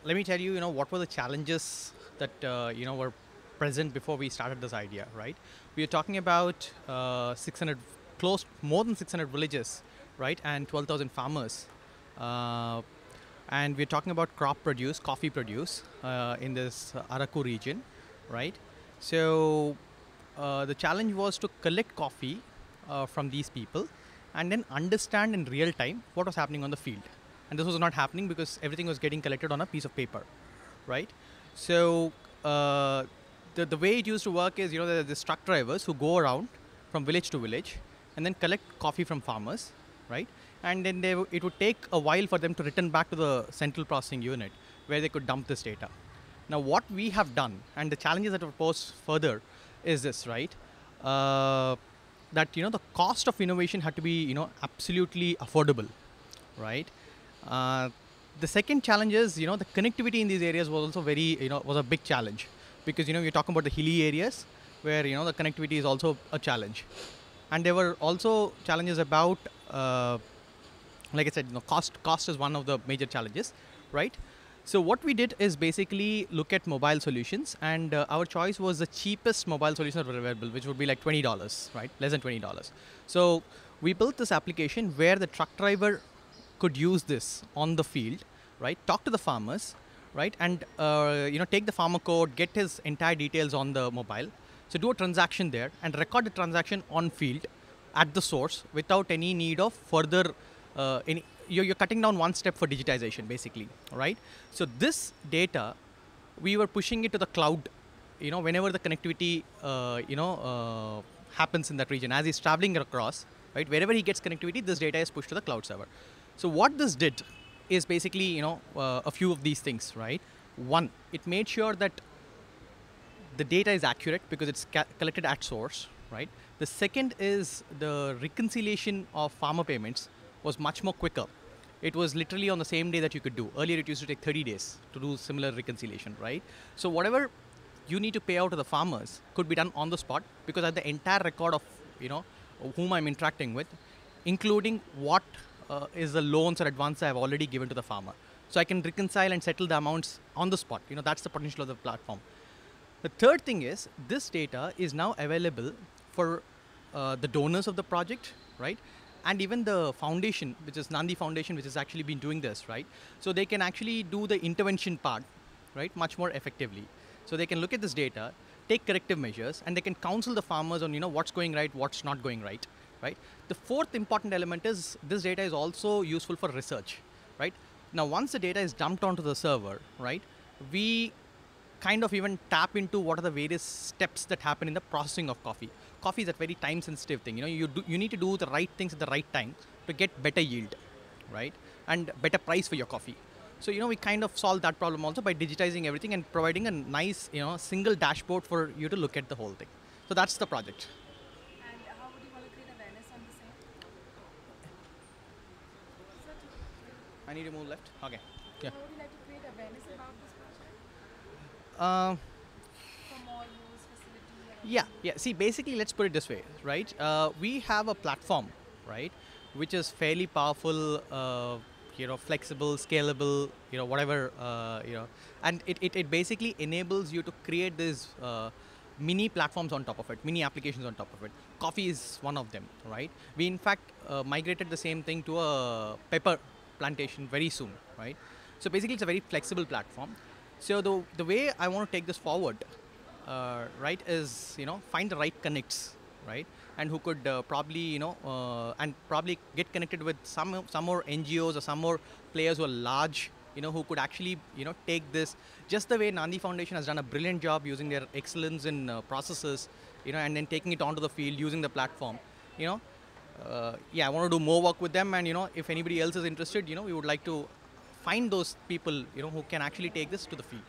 Let me tell you, what were the challenges that, were present before we started this idea, right? We are talking about 600, more than 600 villages, right? And 12,000 farmers. And we're talking about crop produce, coffee produce in this Araku region, right? So the challenge was to collect coffee from these people and then understand in real time what was happening on the field. And this was not happening because everything was getting collected on a piece of paper, right? So the way it used to work is, there are these truck drivers who go around from village to village and then collect coffee from farmers, right? And then it would take a while for them to return back to the central processing unit where they could dump this data. Now, what we have done, and the challenges that were posed further, is this, right? That the cost of innovation had to be absolutely affordable, right? The second challenge is the connectivity in these areas was also very was a big challenge, because you're talking about the hilly areas where the connectivity is also a challenge, and there were also challenges about like I said, cost is one of the major challenges, right? So what we did is basically look at mobile solutions, and our choice was the cheapest mobile solution that were available, which would be like $20, right? Less than $20. So we built this application where the truck driver could use this on the field, right? Talk to the farmers, right? And take the farmer code, get his entire details on the mobile. So do a transaction there and record the transaction on field at the source without any need of further you're cutting down one step for digitization, basically, right? So this data, we were pushing it to the cloud, whenever the connectivity, happens in that region. As he's traveling across, right, wherever he gets connectivity, this data is pushed to the cloud server. So what this did is basically, a few of these things, right? One, it made sure that the data is accurate because it's collected at source, right? The second is the reconciliation of farmer payments was much more quicker. It was literally on the same day that you could do. Earlier, it used to take 30 days to do similar reconciliation, right? So whatever you need to pay out to the farmers could be done on the spot, because I have the entire record of, whom I'm interacting with, including what is the loans or advances I have already given to the farmer. So I can reconcile and settle the amounts on the spot. That's the potential of the platform. The third thing is, this data is now available for the donors of the project, right? And even the foundation, which is Nandi Foundation, which has actually been doing this, right? So they can actually do the intervention part, right, much more effectively. So they can look at this data, take corrective measures, and they can counsel the farmers on, what's going right, what's not going right, right? The fourth important element is this data is also useful for research, right? Now, once the data is dumped onto the server, right, we kind of even tap into what are the various steps that happen in the processing of coffee. Coffee is a very time-sensitive thing. You need to do the right things at the right time to get better yield, right, and better price for your coffee. So we kind of solve that problem also by digitizing everything and providing a nice single dashboard for you to look at the whole thing. So that's the project. And how would you want to create awareness on the same? I need to move left. Okay. Yeah. How would you like to create awareness about this project? For more use, facility? Yeah. See, basically, let's put it this way, right? We have a platform, right, which is fairly powerful, flexible, scalable, whatever, and it basically enables you to create these mini platforms on top of it, mini applications on top of it. Coffee is one of them, right? We in fact migrated the same thing to a pepper plantation very soon, right? So basically, it's a very flexible platform. So the way I want to take this forward, right, is find the right connects, right, and who could probably and probably get connected with some more NGOs or some more players who are large, who could actually take this, just the way Nandi Foundation has done a brilliant job using their excellence in processes, and then taking it onto the field using the platform. I want to do more work with them, and if anybody else is interested, we would like to find those people who can actually take this to the field.